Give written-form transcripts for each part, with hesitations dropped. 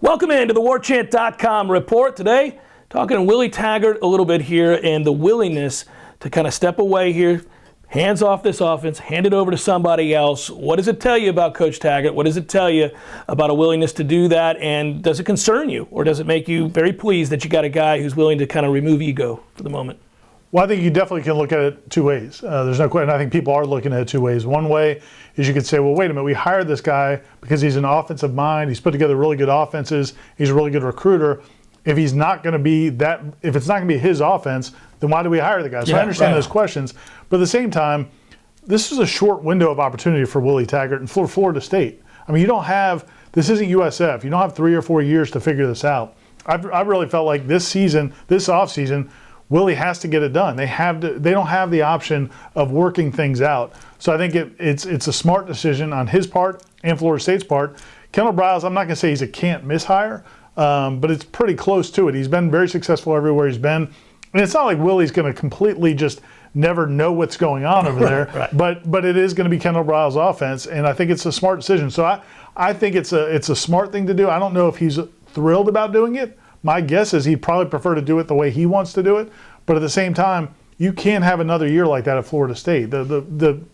Welcome into the Warchant.com report. Today, talking to Willie Taggart a little bit here and the willingness to kind of step away here, hands off this offense, hand it over to somebody else. What does it tell you about Coach Taggart? What does it tell you about a willingness to do that? And does it concern you, or does it make you very pleased that you got a guy who's willing to kind of remove ego for the moment? Well, I think you definitely can look at it two ways. There's no question. I think people are looking at it two ways. One way is you could say, well, wait a minute, we hired this guy because he's an offensive mind. He's put together really good offenses. He's a really good recruiter. If he's not going to be that, if it's not going to be his offense, then why do we hire the guy? So I understand those questions. But at the same time, this is a short window of opportunity for Willie Taggart and for Florida State. I mean, you don't have, this isn't USF. You don't have 3 or 4 years to figure this out. I've really felt like this season, this offseason, Willie has to get it done. They don't have the option of working things out. So I think it's a smart decision on his part and Florida State's part. Kendal Briles, I'm not going to say he's a can't-miss hire, but it's pretty close to it. He's been very successful everywhere he's been. And it's not like Willie's going to completely just never know what's going on over there, right. but it is going to be Kendal Briles' offense, and I think it's a smart decision. So I think it's a smart thing to do. I don't know if he's thrilled about doing it. My guess is he'd probably prefer to do it the way he wants to do it. But at the same time, you can't have another year like that at Florida State. The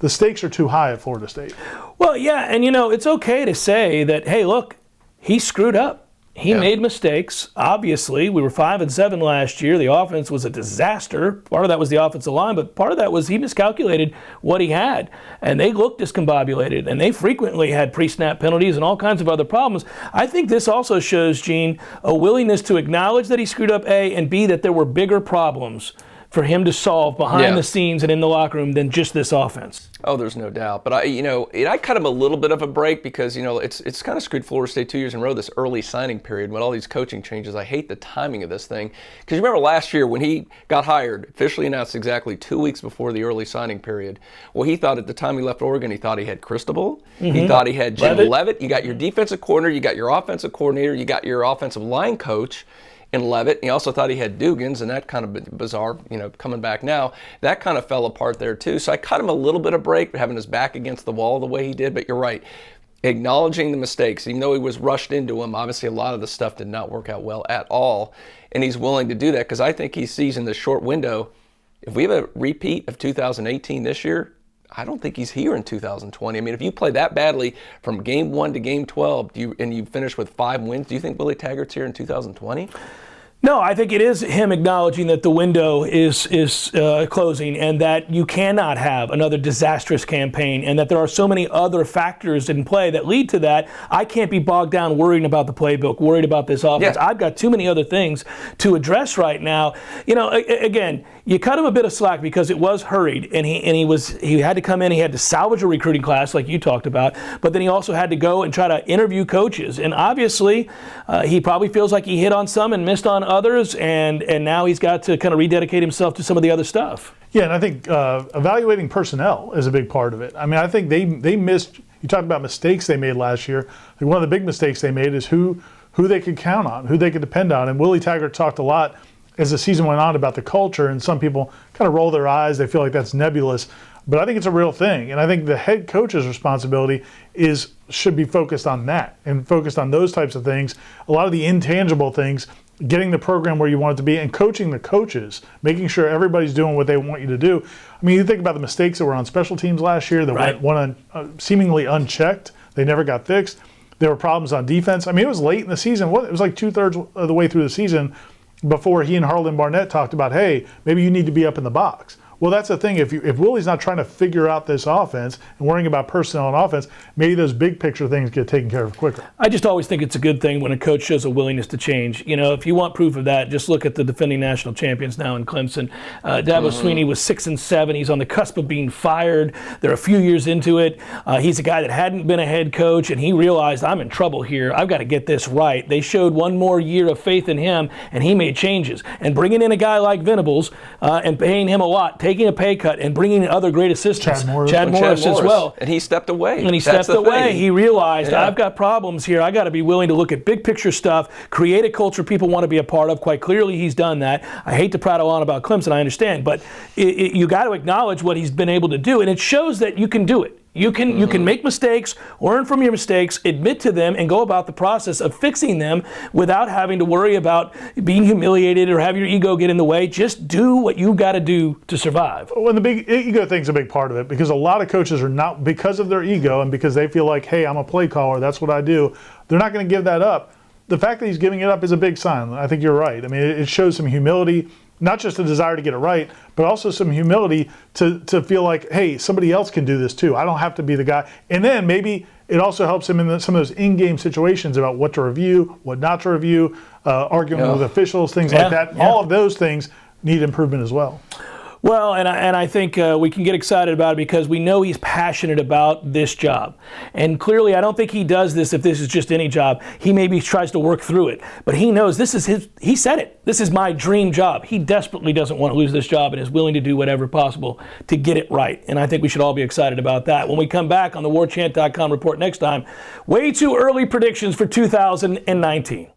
stakes are too high at Florida State. Well, yeah, and it's okay to say that, hey, look, he screwed up. He made mistakes. Obviously, we were 5-7 last year. The offense was a disaster. Part of that was the offensive line, but part of that was he miscalculated what he had. And they looked discombobulated, and they frequently had pre-snap penalties and all kinds of other problems. I think this also shows, Gene, a willingness to acknowledge that he screwed up, A, and B, that there were bigger problems for him to solve behind the scenes and in the locker room than just this offense. Oh, there's no doubt. But I cut him a little bit of a break because, it's kind of screwed Florida State 2 years in a row, this early signing period with all these coaching changes. I hate the timing of this thing. Because you remember last year when he got hired, officially announced exactly 2 weeks before the early signing period. Well, he thought at the time he left Oregon, he thought he had Cristobal. Mm-hmm. He thought he had Jim Leavitt. You got your defensive coordinator, you got your offensive coordinator, you got your offensive line coach in Leavitt. He also thought he had Dugans, and that kind of bizarre, coming back now. That kind of fell apart there too. So I cut him a little bit of break, having his back against the wall the way he did. But you're right, acknowledging the mistakes, even though he was rushed into them. Obviously, a lot of the stuff did not work out well at all, and he's willing to do that because I think he sees in this short window, if we have a repeat of 2018 this year, I don't think he's here in 2020. I mean, if you play that badly from game 1 to game 12 and you finish with 5 wins, do you think Willie Taggart's here in 2020? No, I think it is him acknowledging that the window is closing and that you cannot have another disastrous campaign and that there are so many other factors in play that lead to that. I can't be bogged down worrying about the playbook, worried about this offense. Yeah. I've got too many other things to address right now. Again, you cut him a bit of slack because it was hurried and he had to come in, he had to salvage a recruiting class like you talked about, but then he also had to go and try to interview coaches. And obviously, he probably feels like he hit on some and missed on others, and now he's got to kind of rededicate himself to some of the other stuff. Yeah, and I think evaluating personnel is a big part of it. I mean, I think they missed, you talked about mistakes they made last year. I think one of the big mistakes they made is who they could count on, who they could depend on. And Willie Taggart talked a lot as the season went on about the culture, and some people kind of roll their eyes. They feel like that's nebulous. But I think it's a real thing, and I think the head coach's responsibility should be focused on that and focused on those types of things, a lot of the intangible things, getting the program where you want it to be, and coaching the coaches, making sure everybody's doing what they want you to do. I mean, you think about the mistakes that were on special teams last year that went seemingly unchecked. They never got fixed. There were problems on defense. I mean, it was late in the season. It was like 2/3 of the way through the season before he and Harlan Barnett talked about, hey, maybe you need to be up in the box. Well, that's the thing. If Willie's not trying to figure out this offense and worrying about personnel and offense, maybe those big picture things get taken care of quicker. I just always think it's a good thing when a coach shows a willingness to change. If you want proof of that, just look at the defending national champions now in Clemson. Dabo Swinney was 6-7. He's on the cusp of being fired. They're a few years into it. He's a guy that hadn't been a head coach, and he realized, I'm in trouble here. I've got to get this right. They showed one more year of faith in him, and he made changes. And bringing in a guy like Venables and paying him a lot, taking a pay cut and bringing in other great assistants, Chad Morris as well. And he stepped away. And he stepped away. He realized, I've got problems here. I got to be willing to look at big picture stuff, create a culture people want to be a part of. Quite clearly, he's done that. I hate to prattle on about Clemson, I understand, but you got to acknowledge what he's been able to do, and it shows that you can do it. You can make mistakes, learn from your mistakes, admit to them, and go about the process of fixing them without having to worry about being humiliated or have your ego get in the way. Just do what you've got to do to survive. Well, the big ego thing's a big part of it, because a lot of coaches are not, because of their ego and because they feel like, hey, I'm a play caller, that's what I do, they're not going to give that up. The fact that he's giving it up is a big sign. I think you're right. I mean, it shows some humility, not just a desire to get it right, but also some humility to feel like, hey, somebody else can do this too. I don't have to be the guy. And then maybe it also helps him in some of those in-game situations about what to review, what not to review, arguing with officials, things like that. Yeah. All of those things need improvement as well. Well, and I think we can get excited about it because we know he's passionate about this job. And clearly, I don't think he does this if this is just any job. He maybe tries to work through it. But he knows this is his, he said it, this is my dream job. He desperately doesn't want to lose this job and is willing to do whatever possible to get it right. And I think we should all be excited about that. When we come back on the Warchant.com report next time, way too early predictions for 2019.